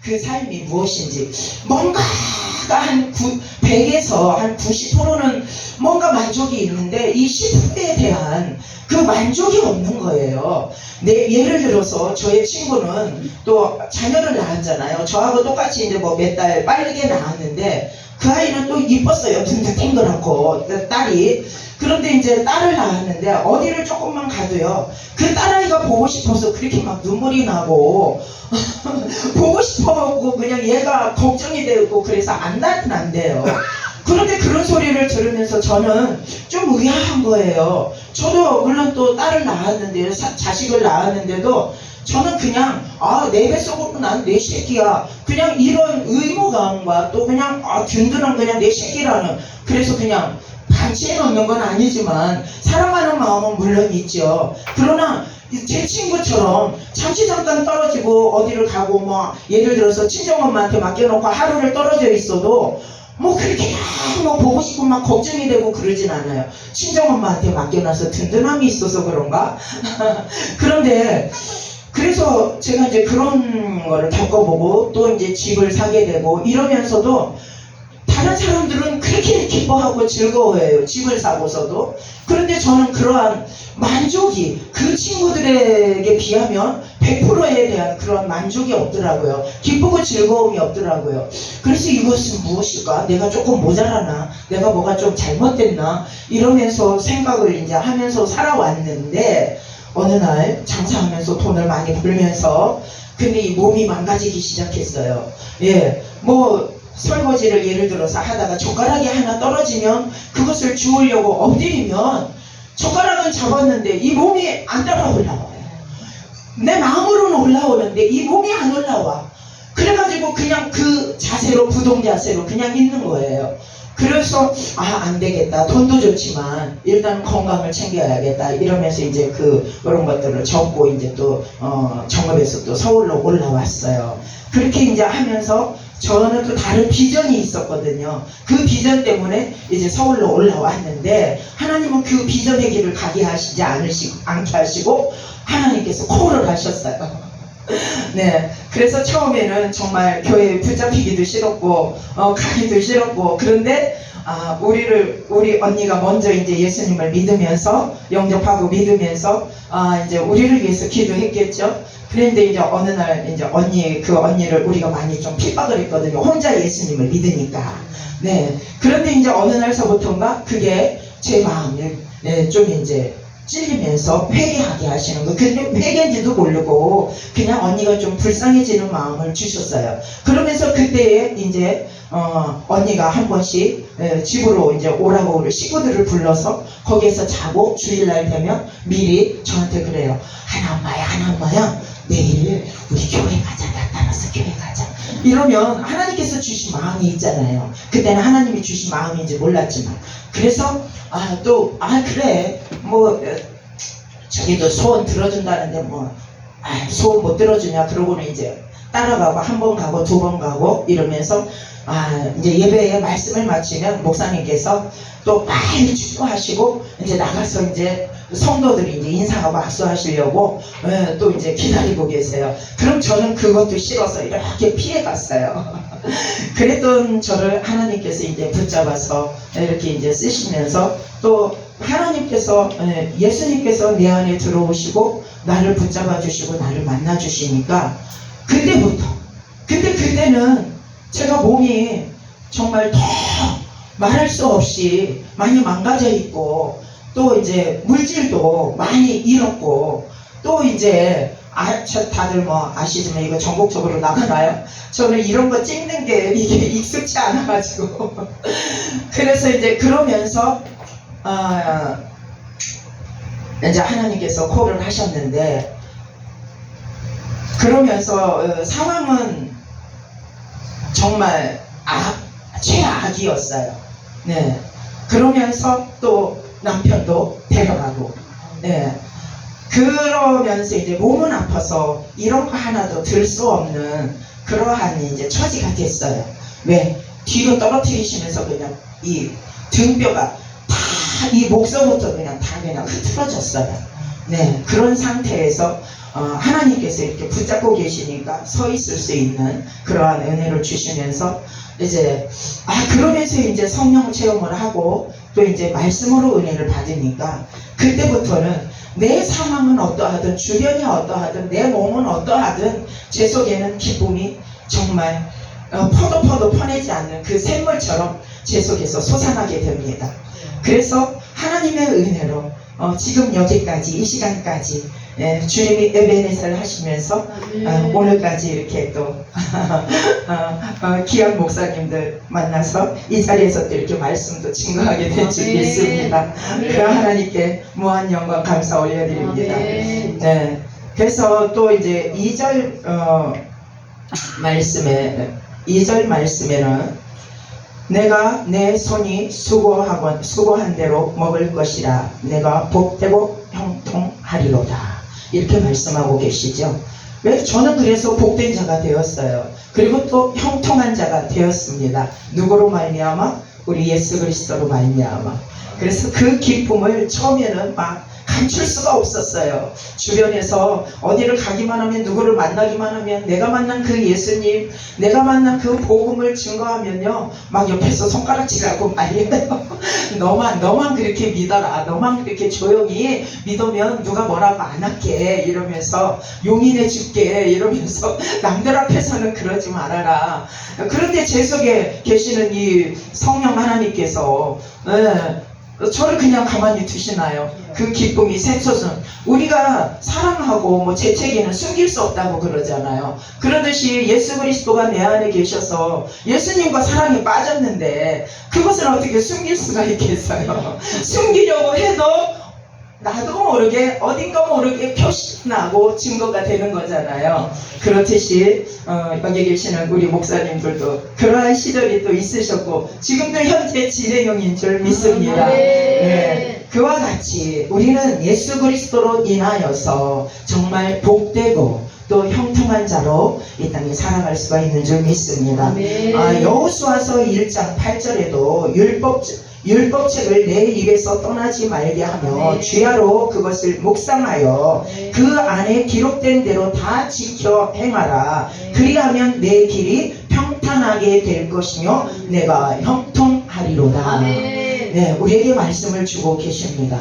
그 삶이 무엇인지 뭔가가 한 100에서 한 90%는 뭔가 만족이 있는데 이 10%에 대한 그 만족이 없는 거예요. 예를 들어서 저의 친구는 또 자녀를 낳았잖아요. 저하고 똑같이 이제 뭐 몇 달 빠르게 낳았는데 그 아이는 또 이뻤어요. 눈도 땡그랗고 딸이. 그런데 이제 딸을 낳았는데 어디를 조금만 가도요 그 딸아이가 보고 싶어서 그렇게 막 눈물이 나고 보고 싶어하고 그냥 얘가 걱정이 되고 그래서 안 난대요. 그런데 그런 소리를 들으면서 저는 좀 의아한 거예요. 저도 물론 또 딸을 낳았는데요, 자식을 낳았는데도 저는 그냥 내 뱃속으로 난 내 새끼야, 그냥 이런 의무감과 또 그냥 든든한 그냥 내 새끼라는, 그래서 그냥 방치해 놓는 건 아니지만 사랑하는 마음은 물론 있죠. 그러나 제 친구처럼 잠시 잠깐 떨어지고 어디를 가고 뭐 예를 들어서 친정엄마한테 맡겨놓고 하루를 떨어져 있어도 뭐 그렇게 뭐 보고 싶고 막 걱정이 되고 그러진 않아요. 친정엄마한테 맡겨놔서 든든함이 있어서 그런가? 그런데 그래서 제가 이제 그런 거를 겪어보고 또 이제 집을 사게 되고 이러면서도 다른 사람들은 그렇게 기뻐하고 즐거워해요. 집을 사고서도. 그런데 저는 그러한 만족이 그 친구들에게 비하면 100%에 대한 그런 만족이 없더라고요. 기쁘고 즐거움이 없더라고요. 그래서 이것은 무엇일까? 내가 조금 모자라나? 내가 뭐가 좀 잘못됐나? 이러면서 생각을 이제 하면서 살아왔는데 어느 날 장사하면서 돈을 많이 벌면서 근데 이 몸이 망가지기 시작했어요. 뭐 설거지를 예를 들어서 하다가 젓가락이 하나 떨어지면 그것을 주우려고 엎드리면 젓가락은 잡았는데 이 몸이 안 따라 올라와요. 내 마음으로는 올라오는데 이 몸이 안 올라와. 그래가지고 그냥 그 자세로, 부동 자세로 그냥 있는 거예요. 그래서 안 되겠다. 돈도 좋지만 일단 건강을 챙겨야겠다. 이러면서 이제 그런 것들을 접고 이제 또 정읍에서 또 서울로 올라왔어요. 그렇게 이제 하면서 저는 또 다른 비전이 있었거든요. 그 비전 때문에 이제 서울로 올라왔는데 하나님은 그 비전의 길을 가게 하시지 않게 하시고 하나님께서 콜을 하셨어요. 네, 그래서 처음에는 정말 교회에 붙잡히기도 싫었고 가기도 싫었고 그런데 우리 언니가 먼저 이제 예수님을 믿으면서 영접하고 믿으면서 이제 우리를 위해서 기도했겠죠. 그런데 이제 어느 날 이제 언니를 우리가 많이 좀 핍박을 했거든요. 혼자 예수님을 믿으니까. 네. 그런데 이제 어느 날서부터인가 그게 제 마음을 좀 이제 찔리면서 회개하게 하시는 거. 근데 회개인지도 모르고 그냥 언니가 좀 불쌍해지는 마음을 주셨어요. 그러면서 그때에 이제 언니가 한 번씩 집으로 이제 오라고 우리 식구들을 불러서 거기에서 자고 주일날 되면 미리 저한테 그래요. 하나엄마야 내일 우리 교회 가자. 나타나서 교회 가자. 이러면 하나님께서 주신 마음이 있잖아요. 그때는 하나님이 주신 마음인지 몰랐지만 그래서 그래 뭐 저기도 소원 들어준다는데 뭐 소원 못 들어주냐 그러고는 이제 따라가고 한 번 가고 두 번 가고 이러면서 이제 예배의 말씀을 마치면 목사님께서 또 빨리 축도하시고 이제 나가서 이제 성도들이 이제 인사하고 악수하시려고 또 이제 기다리고 계세요. 그럼 저는 그것도 싫어서 이렇게 피해 갔어요. 그랬던 저를 하나님께서 이제 붙잡아서 이렇게 이제 쓰시면서 또 하나님께서 예수님께서 내 안에 들어오시고 나를 붙잡아 주시고 나를 만나 주시니까 근데 그때는 제가 몸이 정말 더 말할 수 없이 많이 망가져 있고 또 이제 물질도 많이 잃었고 또 이제 다들 뭐 아시지만 이거 전국적으로 나가나요? 저는 이런 거 찍는 게 이게 익숙치 않아가지고 그래서 이제 그러면서 이제 하나님께서 콜을 하셨는데 그러면서 상황은 정말 최악이었어요. 네. 그러면서 또 남편도 데려가고, 네. 그러면서 이제 몸은 아파서 이런 거 하나도 들 수 없는 그러한 이제 처지가 됐어요. 왜? 뒤로 떨어뜨리시면서 그냥 이 등뼈가 다 이 목서부터 그냥 다 그냥 흐트러졌어요. 네. 그런 상태에서 하나님께서 이렇게 붙잡고 계시니까 서 있을 수 있는 그러한 은혜를 주시면서 이제 그러면서 이제 성령 체험을 하고 또 이제 말씀으로 은혜를 받으니까 그때부터는 내 상황은 어떠하든 주변이 어떠하든 내 몸은 어떠하든 제 속에는 기쁨이 정말 퍼도 퍼내지 않는 그 샘물처럼 제 속에서 솟아나게 됩니다. 그래서 하나님의 은혜로 지금 여기까지 이 시간까지 주님이 에베네셀을 하시면서 오늘까지 이렇게 또 귀한 목사님들 만나서 이 자리에서 또 이렇게 말씀도 증거하게 될 줄 믿습니다. 그 하나님께 무한 영광 감사 올려드립니다. 네. 그래서 또 이제 2절 말씀에는 내가 내 손이 수고한 대로 먹을 것이라 내가 복되고 형통하리로다. 이렇게 말씀하고 계시죠. 왜? 저는 그래서 복된 자가 되었어요. 그리고 또 형통한 자가 되었습니다. 누구로 말미암아? 우리 예수 그리스도로 말미암아. 그래서 그 기쁨을 처음에는 막 감출 수가 없었어요. 주변에서 어디를 가기만 하면 누구를 만나기만 하면 내가 만난 그 예수님, 내가 만난 그 복음을 증거하면요 막 옆에서 손가락질하고 말려요. 너만 그렇게 믿어라. 너만 그렇게 조용히 믿으면 누가 뭐라고 안 할게 이러면서 용인해 줄게 이러면서 남들 앞에서는 그러지 말아라. 그런데 제 속에 계시는 이 성령 하나님께서 저를 그냥 가만히 두시나요? 그 기쁨이 샘솟은 우리가 사랑하고 뭐 재채기는 숨길 수 없다고 그러잖아요. 그러듯이 예수 그리스도가 내 안에 계셔서 예수님과 사랑이 빠졌는데 그것을 어떻게 숨길 수가 있겠어요? 숨기려고 해도 나도 모르게 어딘가 모르게 표시나고 증거가 되는 거잖아요. 그렇듯이 여기 계시는 우리 목사님들도 그러한 시절이 또 있으셨고 지금도 현재 진행형인 줄 믿습니다. 네. 그와 같이 우리는 예수 그리스도로 인하여서 정말 복되고 또 형통한 자로 이 땅에 살아갈 수가 있는 줄 믿습니다. 여호수아서 1장 8절에도 율법책을 내 입에서 떠나지 말게 하며 주야로 그것을 묵상하여 그 안에 기록된 대로 다 지켜 행하라. 그리하면 내 길이 평탄하게 될 것이며 내가 형통하리로다. 네, 우리에게 말씀을 주고 계십니다.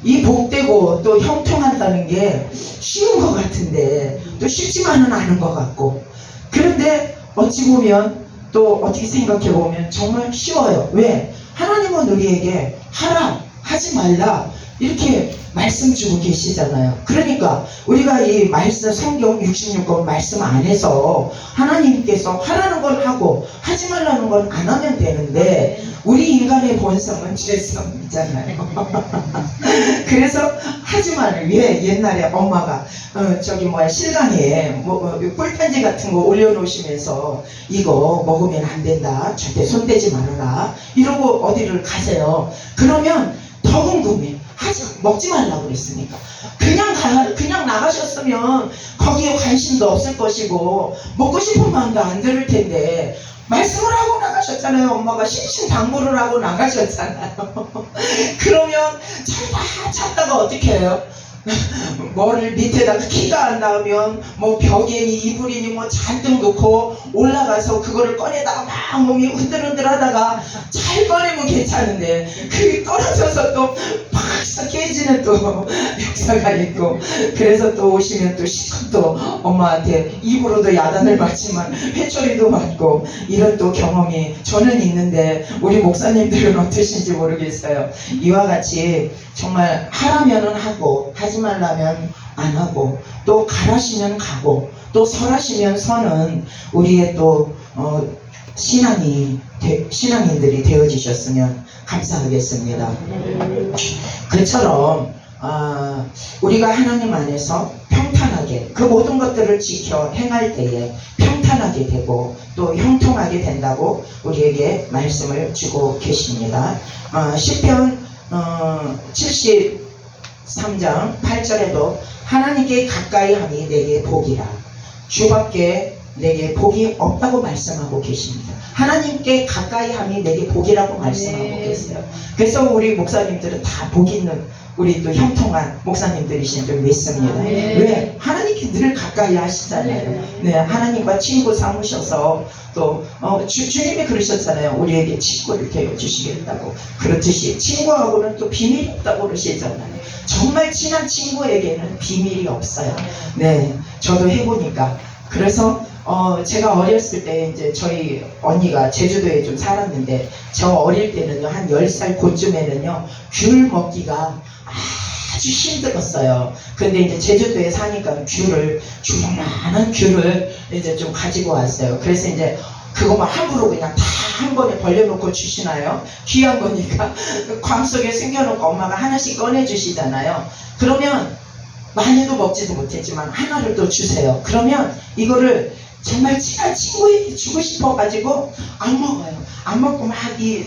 이 복되고 또 형통한다는 게 쉬운 것 같은데 또 쉽지만은 않은 것 같고, 그런데 어찌 보면 또 어떻게 생각해 보면 정말 쉬워요. 왜? 하나님은 우리에게 하라, 하지 말라 이렇게 말씀 주고 계시잖아요. 그러니까 우리가 이 말씀 성경 66권 말씀 안에서 하나님께서 하라는 걸 하고 하지 말라는 건 안 하면 되는데 우리 인간의 본성은 죄성이잖아요. 그래서 하지 말라. 왜? 옛날에 엄마가 실강에 꿀편지 같은 거 올려놓으시면서 이거 먹으면 안 된다, 절대 손대지 말아라 이러고 어디를 가세요. 그러면 더 궁금해. 먹지 말라고 그랬으니까. 그냥 나가셨으면 거기에 관심도 없을 것이고 먹고 싶은 마음도 안 들을 텐데 말씀을 하고 나가셨잖아요. 엄마가 신신당부를 하고 나가셨잖아요. 그러면 찾다가 어떻게 해요? 뭐를 밑에다가 키가 안 나오면 뭐 벽에니 이불이니 뭐 잔뜩 놓고 올라가서 그거를 꺼내다가 막 몸이 흔들흔들 하다가 잘 꺼내면 괜찮은데 그게 떨어져서 또 팍 깨지는 또 역사가 있고, 그래서 또 오시면 또 시컷 또 엄마한테 입으로도 야단을 받지만 회초리도 맞고 이런 또 경험이 저는 있는데 우리 목사님들은 어떠신지 모르겠어요. 이와 같이 정말 하라면은 하고 하지 말라면 안 하고 또 가라시면 가고 또 설하시면 서는 우리의 또 신앙인들이 되어지셨으면 감사하겠습니다. 그처럼 우리가 하나님 안에서 평탄하게 그 모든 것들을 지켜 행할 때에 평탄하게 되고 또 형통하게 된다고 우리에게 말씀을 주고 계십니다. 시편 73장 8절에도 하나님께 가까이 하니 내게 복이라, 주밖에 내게 복이 없다고 말씀하고 계십니다. 하나님께 가까이 함이 내게 복이라고 말씀하고 계세요. 그래서 우리 목사님들은 다 복 있는 우리 또 형통한 목사님들이신 줄 믿습니다. 왜? 하나님께 늘 가까이 하시잖아요. 네, 하나님과 친구 삼으셔서 또 주님이 그러셨잖아요. 우리에게 친구를 되어 주시겠다고. 그렇듯이 친구하고는 또 비밀이 없다고 그러시잖아요. 정말 친한 친구에게는 비밀이 없어요. 네, 저도 해보니까. 그래서 제가 어렸을 때 이제 저희 언니가 제주도에 좀 살았는데, 저 어릴 때는요, 한 10살 그쯤에는요, 귤 먹기가 아주 힘들었어요. 근데 이제 제주도에 사니까 많은 귤을 이제 좀 가지고 왔어요. 그래서 이제 그거만 함부로 그냥 다 한 번에 벌려놓고 주시나요? 귀한 거니까. 광 속에 숨겨놓고 엄마가 하나씩 꺼내주시잖아요. 그러면 많이도 먹지도 못했지만 하나를 또 주세요. 그러면 이거를 정말 친한 친구에게 주고 싶어가지고 안 먹어요. 안 먹고 막 이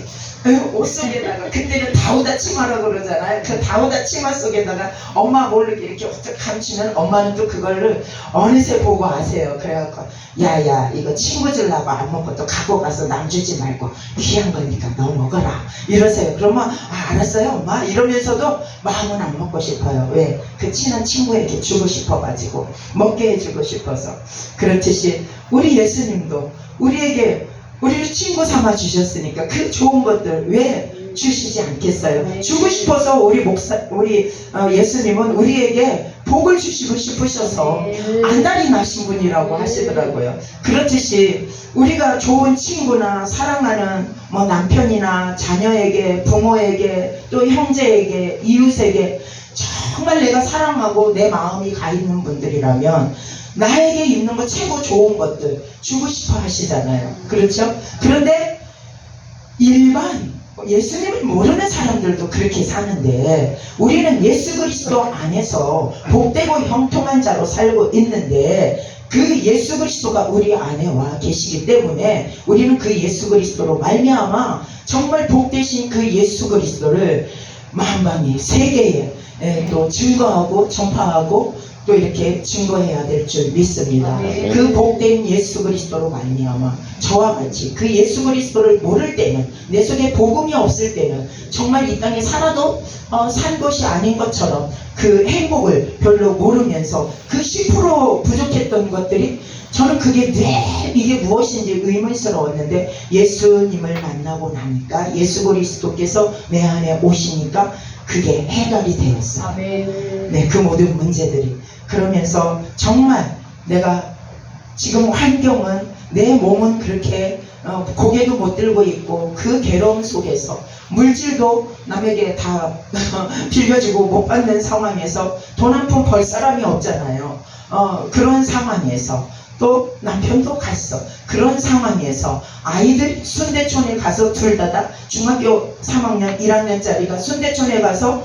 옷 속에다가, 그때는 다우다 치마라고 그러잖아요. 그 다우다 치마 속에다가 엄마 모르게 이렇게 어떻게 감추면 엄마는 또 그거를 어느새 보고 아세요. 그래갖고 야야 이거 친구 주려고 안 먹고 또 갖고 가서 남 주지 말고 귀한 거니까 너 먹어라 이러세요. 그러면 알았어요 엄마 이러면서도 마음은 안 먹고 싶어요. 왜? 그 친한 친구에게 주고 싶어가지고, 먹게 해주고 싶어서. 그렇듯이 우리 예수님도 우리를 친구 삼아 주셨으니까 그 좋은 것들 왜 주시지 않겠어요? 주고 싶어서 우리 예수님은 우리에게 복을 주시고 싶으셔서 안달이 나신 분이라고 하시더라고요. 그렇듯이 우리가 좋은 친구나 사랑하는 남편이나 자녀에게, 부모에게, 또 형제에게, 이웃에게 정말 내가 사랑하고 내 마음이 가 있는 분들이라면 나에게 있는 거 최고 좋은 것들 주고 싶어 하시잖아요. 그렇죠? 그런데 일반 예수님을 모르는 사람들도 그렇게 사는데, 우리는 예수 그리스도 안에서 복되고 형통한 자로 살고 있는데, 그 예수 그리스도가 우리 안에 와 계시기 때문에 우리는 그 예수 그리스도로 말미암아 정말 복되신 그 예수 그리스도를 만방이 세계에 또 증거하고 전파하고 또 이렇게 증거해야 될 줄 믿습니다. 그 복된 예수 그리스도로 말미암아 저와 같이 그 예수 그리스도를 모를 때는, 내 속에 복음이 없을 때는 정말 이 땅에 살아도 산 것이 아닌 것처럼 그 행복을 별로 모르면서 그 10% 부족했던 것들이, 저는 그게 왜 이게 무엇인지 의문스러웠는데, 예수님을 만나고 나니까, 예수 그리스도께서 내 안에 오시니까 그게 해결이 되었어요. 네, 그 모든 문제들이. 그러면서 정말 내가 지금 환경은, 내 몸은 그렇게 고개도 못 들고 있고, 그 괴로움 속에서 물질도 남에게 다 빌려주고 못 받는 상황에서 돈 한 푼 벌 사람이 없잖아요. 그런 상황에서 또 남편도 갔어. 그런 상황에서 아이들 순대촌에 가서 둘 다 중학교 3학년 1학년짜리가 순대촌에 가서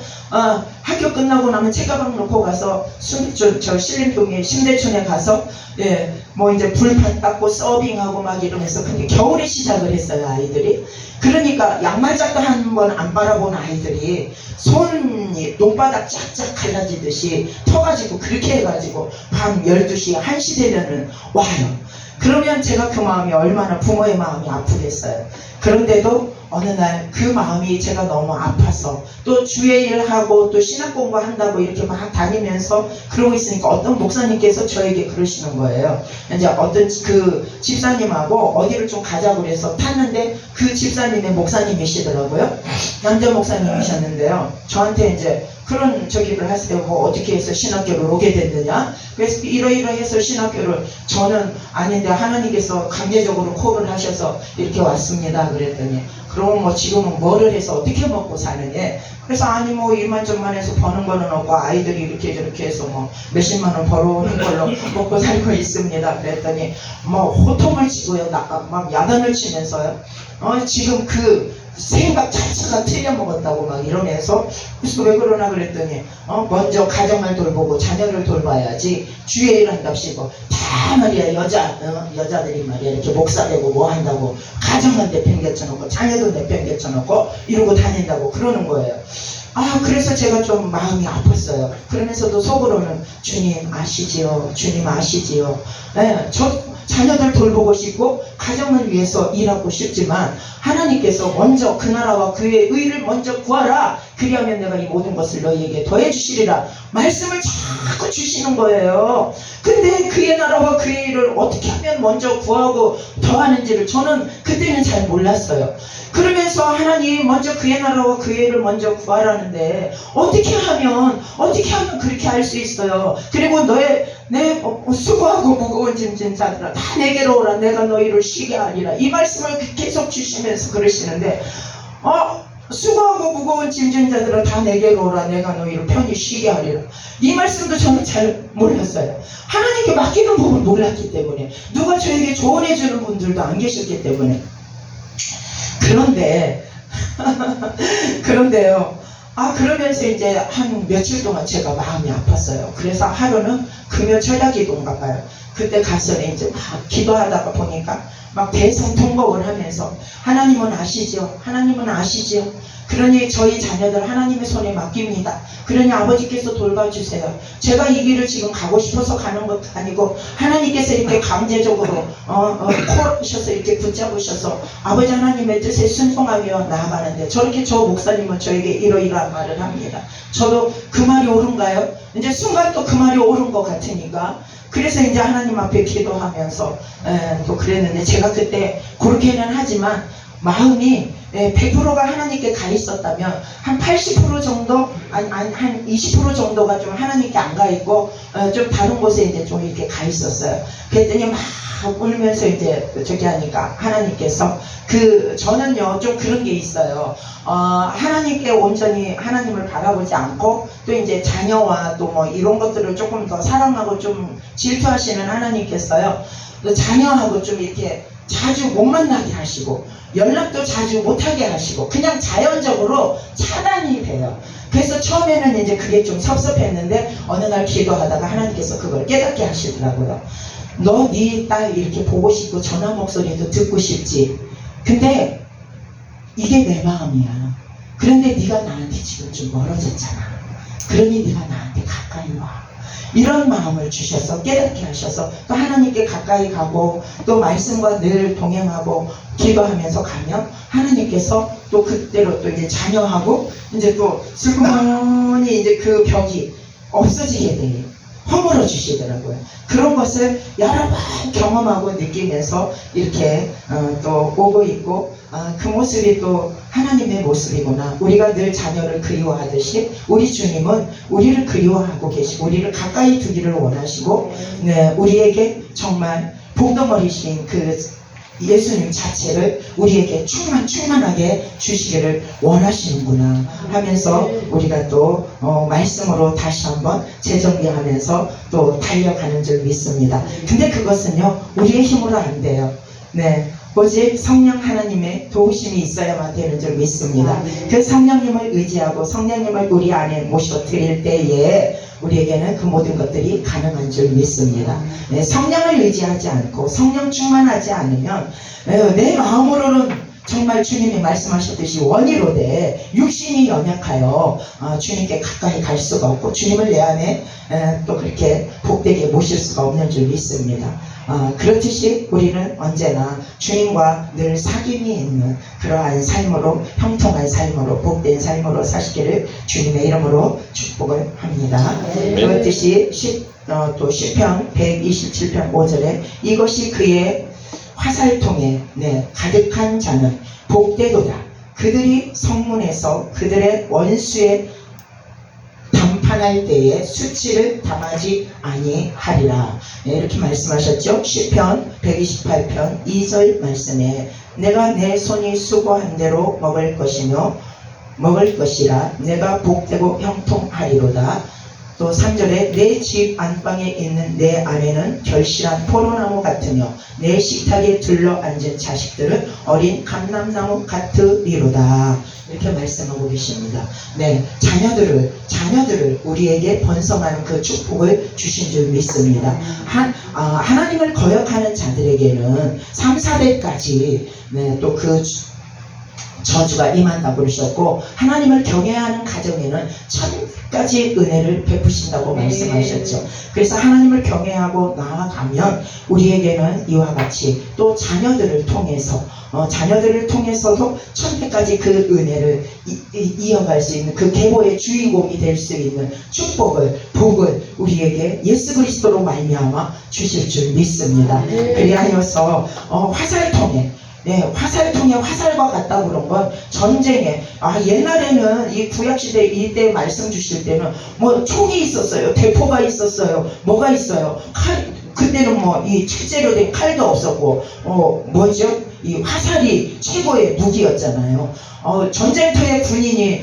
학교 끝나고 나면 책가방 놓고 가서 순대촌, 저 신림동에 신대촌에 가서 이제 불판 닦고 서빙하고 막 이러면서, 근데 겨울에 시작을 했어요 아이들이. 그러니까 양말짝도 한 번 안 바라본 아이들이 손이 손바닥 쫙쫙 갈라지듯이 터가지고 그렇게 해가지고 밤 12시 1시 되면은 와요. 그러면 제가 그 마음이 얼마나 부모의 마음이 아프겠어요. 그런데도 어느 날 그 마음이 제가 너무 아파서, 또 주의 일하고 또 신학 공부한다고 이렇게 막 다니면서 그러고 있으니까 어떤 목사님께서 저에게 그러시는 거예요. 이제 어떤 그 집사님하고 어디를 좀 가자고 그래서 탔는데, 그 집사님의 목사님이시더라고요. 남자 목사님이셨는데요. 저한테 이제 그런 저기를 하세요. 뭐 어떻게 해서 신학교를 오게 됐느냐. 그래서 이러이러해서 신학교를, 저는 아닌데 하나님께서 강제적으로 콜을 하셔서 이렇게 왔습니다. 그랬더니, 그럼 뭐 지금은 뭐를 해서 어떻게 먹고 사느냐. 그래서 아니 뭐 이만저만 해서 버는 거는 없고, 아이들이 이렇게 저렇게 해서 뭐 몇십만 원 벌어오는 걸로 먹고 살고 있습니다. 그랬더니 뭐 호통을 치고요. 막 야단을 치면서요. 지금 그 생각 자체가 틀려먹었다고 막 이러면서, 그래서 왜 그러나 그랬더니 먼저 가정을 돌보고 자녀를 돌봐야지 주의 일 한답시고 다 말이야 여자들이 말이야 이렇게 목사되고 뭐 한다고 가정은 내팽개쳐놓고 자녀도 내팽개쳐놓고 이러고 다닌다고 그러는 거예요. 그래서 제가 좀 마음이 아팠어요. 그러면서도 속으로는 주님 아시지요, 주님 아시지요. 저 자녀들 돌보고 싶고 가정을 위해서 일하고 싶지만, 하나님께서 먼저 그 나라와 그의 의를 먼저 구하라, 그리하면 내가 이 모든 것을 너희에게 더해 주시리라. 말씀을 자꾸 주시는 거예요. 근데 그의 나라와 그의 일을 어떻게 하면 먼저 구하고 더하는지를 저는 그때는 잘 몰랐어요. 그러면서 하나님 먼저 그의 나라와 그의 일을 먼저 구하라는데 어떻게 하면 그렇게 할 수 있어요. 그리고 내 수고하고 무거운 짐진 자들아 다 내게로 오라. 내가 너희를 쉬게 하리라. 이 말씀을 계속 주시면서 그러시는데 수고하고 무거운 짐진 자들아 다 내게로 오라. 내가 너희를 편히 쉬게 하리라. 이 말씀도 저는 잘 몰랐어요. 하나님께 맡기는 법을 몰랐기 때문에, 누가 저에게 조언해 주는 분들도 안 계셨기 때문에. 그런데요. 그러면서 이제 한 며칠 동안 제가 마음이 아팠어요. 그래서 하루는 금요 철야기도인가 봐요. 그때 가서 이제 막 기도하다가 보니까 막 대성통곡을 하면서 하나님은 아시죠? 하나님은 아시죠? 그러니 저희 자녀들 하나님의 손에 맡깁니다. 그러니 아버지께서 돌봐주세요. 제가 이 길을 지금 가고 싶어서 가는 것도 아니고 하나님께서 이렇게 강제적으로 콜하셔서 이렇게 붙잡으셔서 아버지 하나님의 뜻에 순종하며 나아가는데, 저렇게 저 목사님은 저에게 이러이러한 말을 합니다. 저도 그 말이 옳은가요? 이제 순간 또 그 말이 옳은 것 같으니까 그래서 이제 하나님 앞에 기도하면서 또 그랬는데, 제가 그때 그렇게는 하지만 마음이 100%가 하나님께 가 있었다면 한 80% 정도, 한 20% 정도가 좀 하나님께 안 가 있고 좀 다른 곳에 이제 좀 이렇게 가 있었어요. 그랬더니 막 울면서 이제 저기 하니까 하나님께서 저는요 좀 그런 게 있어요. 하나님께 온전히 하나님을 바라보지 않고 또 이제 자녀와 또 뭐 이런 것들을 조금 더 사랑하고 좀 질투하시는 하나님께서요, 자녀하고 좀 이렇게 자주 못 만나게 하시고 연락도 자주 못하게 하시고 그냥 자연적으로 차단이 돼요. 그래서 처음에는 이제 그게 좀 섭섭했는데 어느 날 기도하다가 하나님께서 그걸 깨닫게 하시더라고요. 너 네 딸 이렇게 보고 싶고 전화 목소리도 듣고 싶지. 근데 이게 내 마음이야. 그런데 네가 나한테 지금 좀 멀어졌잖아. 그러니 네가 나한테 가까이 와. 이런 마음을 주셔서 깨닫게 하셔서 또 하나님께 가까이 가고 또 말씀과 늘 동행하고 기도하면서 가면 하나님께서 또 그대로 또 이제 자녀하고 이제 또 슬그머니 이제 그 벽이 없어지게 돼요. 허물어 주시더라고요. 그런 것을 여러 번 경험하고 느끼면서 이렇게 또 오고 있고, 그 모습이 또 하나님의 모습이구나. 우리가 늘 자녀를 그리워하듯이 우리 주님은 우리를 그리워하고 계시고 우리를 가까이 두기를 원하시고, 우리에게 정말 복덩어리신 그 예수님 자체를 우리에게 충만하게 주시기를 원하시는구나 하면서 우리가 또 말씀으로 다시 한번 재정비하면서 또 달려가는 줄 믿습니다. 근데 그것은요 우리의 힘으로 안 돼요. 오직 성령 하나님의 도우심이 있어야만 되는 줄 믿습니다. 그 성령님을 의지하고 성령님을 우리 안에 모셔드릴 때에 우리에게는 그 모든 것들이 가능한 줄 믿습니다. 성령을 의지하지 않고 성령 충만하지 않으면 내 마음으로는 정말 주님이 말씀하셨듯이 원이로되 육신이 연약하여 주님께 가까이 갈 수가 없고 주님을 내 안에 또 그렇게 복되게 모실 수가 없는 줄 믿습니다. 그렇듯이 우리는 언제나 주님과 늘 사귐이 있는 그러한 삶으로, 형통한 삶으로, 복된 삶으로 사시기를 주님의 이름으로 축복을 합니다. 그렇듯이 또 시편 127편 5절에 이것이 그의 화살통에 가득한 자는 복되도다. 그들이 성문에서 그들의 원수의 담판할 때에 수치를 당하지 아니하리라. 이렇게 말씀하셨죠. 시편 128편 2절 말씀에 내가 내 손이 수고한 대로 먹을 것이라 내가 복되고 형통하리로다. 또 3절에 내 집 안방에 있는 내 아내는 결실한 포도나무 같으며 내 식탁에 둘러앉은 자식들은 어린 감람나무 같으리로다. 이렇게 말씀하고 계십니다. 자녀들을 우리에게 번성하는 그 축복을 주신 줄 믿습니다. 하나님을 거역하는 자들에게는 3, 4대까지 또 저주가 임한다고 그러셨고, 하나님을 경외하는 가정에는 1000가지 은혜를 베푸신다고 말씀하셨죠. 그래서 하나님을 경외하고 나아가면 우리에게는 이와 같이 또 자녀들을 통해서도 1000가지 그 은혜를 이어갈 수 있는, 그 계보의 주인공이 될 수 있는 축복을, 복을 우리에게 예수 그리스도로 말미암아 주실 줄 믿습니다. 그리하여서 화살통에, 화살통에 화살과 같다고 그런 건 전쟁에, 옛날에는 이 구약시대 이때 말씀 주실 때는 뭐 총이 있었어요, 대포가 있었어요, 뭐가 있어요. 그때는 뭐 이 철제로 된 칼도 없었고, 이 화살이 최고의 무기였잖아요. 전쟁터의 군인이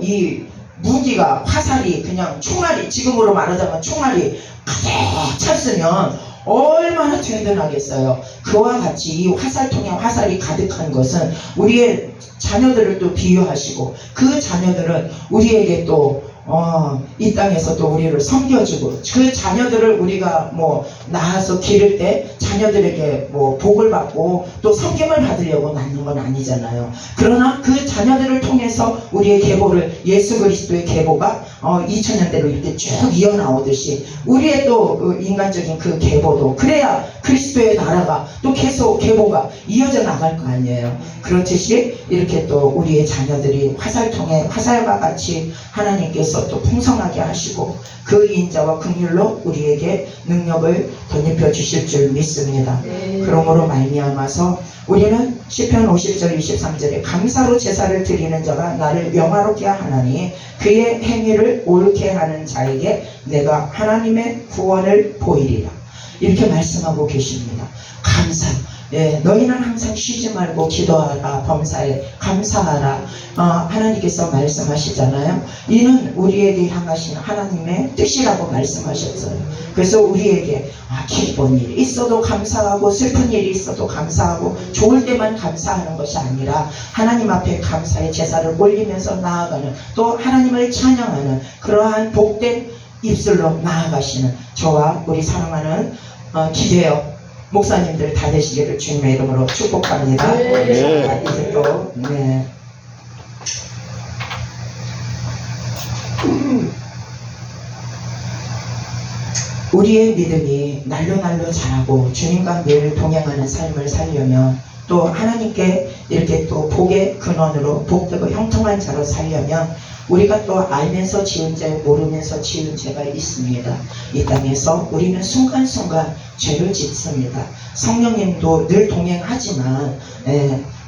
이 무기가 화살이 그냥 총알이, 지금으로 말하자면 총알이 가득 찼으면 얼마나 든든하겠어요. 그와 같이 이 화살통에 화살이 가득한 것은 우리의 자녀들을 또 비유하시고, 그 자녀들은 우리에게 또 이 땅에서 또 우리를 섬겨주고, 그 자녀들을 우리가 낳아서 기를 때 자녀들에게 복을 받고 또 섬김을 받으려고 낳는 건 아니잖아요. 그러나 그 자녀들을 통해서 우리의 계보를, 예수 그리스도의 계보가 2000년대로 이렇게 쭉 이어나오듯이 우리의 또 인간적인 그 계보도, 그래야 그리스도의 나라가 또 계속 계보가 이어져 나갈 거 아니에요. 그렇듯이 이렇게 또 우리의 자녀들이 화살통에 화살과 같이 하나님께서 또 풍성하게 하시고 그 인자와 긍휼로 우리에게 능력을 덧입혀 주실 줄 믿습니다. 그러므로 말미암아서 우리는 시편 50절 23절에 감사로 제사를 드리는 자가 나를 명화롭게 하나니 그의 행위를 옳게 하는 자에게 내가 하나님의 구원을 보이리라, 이렇게 말씀하고 계십니다. 감사. 너희는 항상 쉬지 말고 기도하라, 범사에 감사하라. 하나님께서 말씀하시잖아요. 이는 우리에게 향하신 하나님의 뜻이라고 말씀하셨어요. 그래서 우리에게 기쁜 일이 있어도 감사하고, 슬픈 일이 있어도 감사하고, 좋을 때만 감사하는 것이 아니라 하나님 앞에 감사의 제사를 올리면서 나아가는, 또 하나님을 찬양하는 그러한 복된 입술로 나아가시는 저와 우리 사랑하는 기대요 목사님들 다 되시기를 주님의 이름으로 축복합니다. 이제 또 우리의 믿음이 날로 자라고 주님과 늘 동행하는 삶을 살려면, 또 하나님께 이렇게 또 복의 근원으로 복되고 형통한 자로 살려면 우리가 또 알면서 지은 죄, 모르면서 지은 죄가 있습니다. 이 땅에서 우리는 순간순간 죄를 짓습니다. 성령님도 늘 동행하지만,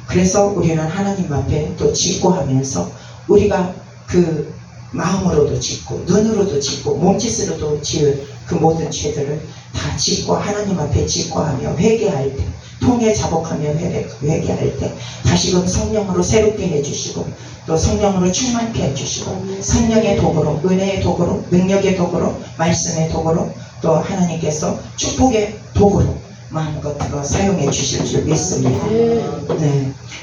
그래서 우리는 하나님 앞에 또 짓고 하면서 우리가 그 마음으로도 짓고 눈으로도 짓고 몸짓으로도 지을 그 모든 죄들을 다 짓고 하나님 앞에 짓고 하며 회개할 때, 통에 자복하며 회개할 때 다시금 성령으로 새롭게 해주시고, 또 성령으로 충만케 해주시고, 성령의 도구로, 은혜의 도구로, 능력의 도구로, 말씀의 도구로, 또 하나님께서 축복의 도구로 마음껏 사용해 주실 줄 믿습니다.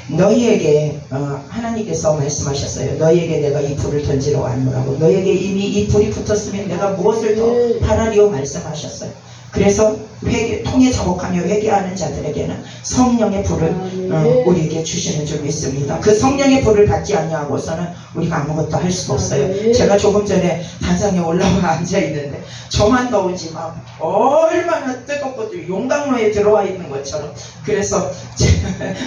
너희에게 하나님께서 말씀하셨어요. 너희에게 내가 이 불을 던지러 왔노라고. 너희에게 이미 이 불이 붙었으면 내가 무엇을 더 바라리오 말씀하셨어요. 그래서 통에 자복하며 회개하는 자들에게는 성령의 불을 우리에게 주시는 줄 믿습니다. 그 성령의 불을 받지 아니하고서는 우리가 아무것도 할 수가 없어요. 제가 조금 전에 단상에 올라와 앉아있는데 저만 더운지 막 얼마나 뜨겁고 용광로에 들어와 있는 것처럼, 그래서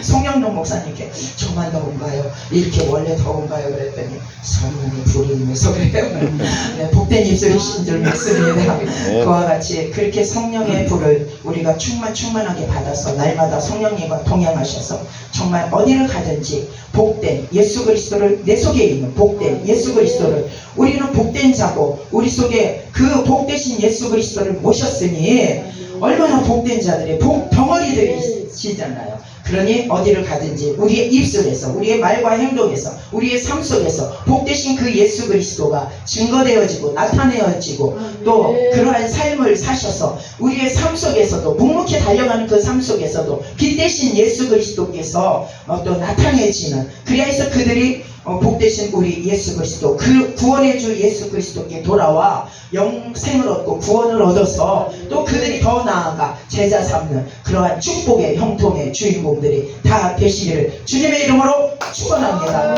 송영동 목사님께 저만 더운가요? 이렇게 원래 더운가요? 그랬더니 성령의 불이 임해서 그래요. 복된 입술이신 줄 믿습니다. 그와 같이 그렇게 성령의 불을 우리가 충만하게 받아서 날마다 성령님과 동행하셔서 정말 어디를 가든지 복된 예수 그리스도를, 내 속에 있는 복된 예수 그리스도를, 우리는 복된 자고 우리 속에 그 복되신 예수 그리스도를 모셨으니 얼마나 복된 자들이 복 덩어리들이시잖아요. 그러니 어디를 가든지 우리의 입술에서, 우리의 말과 행동에서, 우리의 삶 속에서 복되신 그 예수 그리스도가 증거되어지고 나타내어지고, 또 그러한 삶을 사셔서 우리의 삶 속에서도, 묵묵히 달려가는 그 삶 속에서도 빛 대신 예수 그리스도께서 또 나타내지는, 그래서 그들이 복되신 우리 예수 그리스도, 그 구원의 주 예수 그리스도께 돌아와 영생을 얻고 구원을 얻어서 또 그들이 더 나아가 제자 삼는 그러한 축복의 형통의 주인공들이 다 되시기를 주님의 이름으로 축원합니다.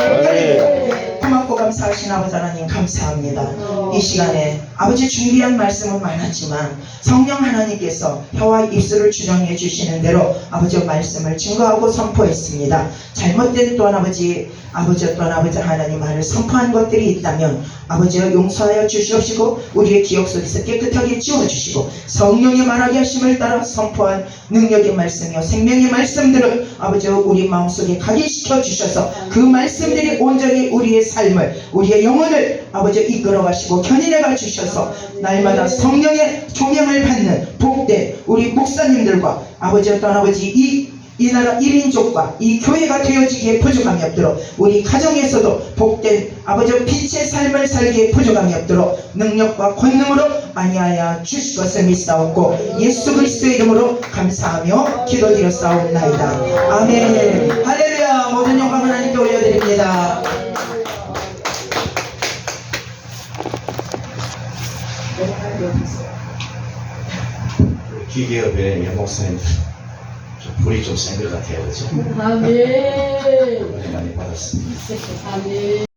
고맙고 감사하신 아버지 하나님 감사합니다. 이 시간에 아버지 준비한 말씀은 많았지만 성령 하나님께서 혀와 입술을 주정해 주시는 대로 아버지 말씀을 증거하고 선포했습니다. 잘못된 또한 아버지 또한 아버지 하나님 말을 선포한 것들이 있다면 아버지여 용서하여 주시옵시고 우리의 기억 속에서 깨끗하게 지워주시고 성령의 말하게 하심을 따라 선포한 능력의 말씀이요 생명의 말씀들을 아버지여 우리 마음속에 각인시켜 주셔서 그 말씀들이 온전히 우리의 삶을 우리의 영혼을 아버지여 이끌어 가시고 견인해 가 주셔서 날마다 성령의 조명을 받는 복된 우리 목사님들과 아버지여 또한 아버지 이 나라 1인족과 이 교회가 되어지기에 부족함이 없도록 우리 가정에서도 복된 아버지 빛의 삶을 살기에 부족함이 없도록 능력과 권능으로 안위하여 주실 것을 믿사옵고 예수 그리스도의 이름으로 감사하며 기도드렸사옵나이다. 아멘. 할렐루야. 모든 영광 하나님께 올려드립니다. 기계업의 연목사님들 불이 좀 센 것 같아요, 그렇죠? 아멘. 많이 받았습니다. 아멘.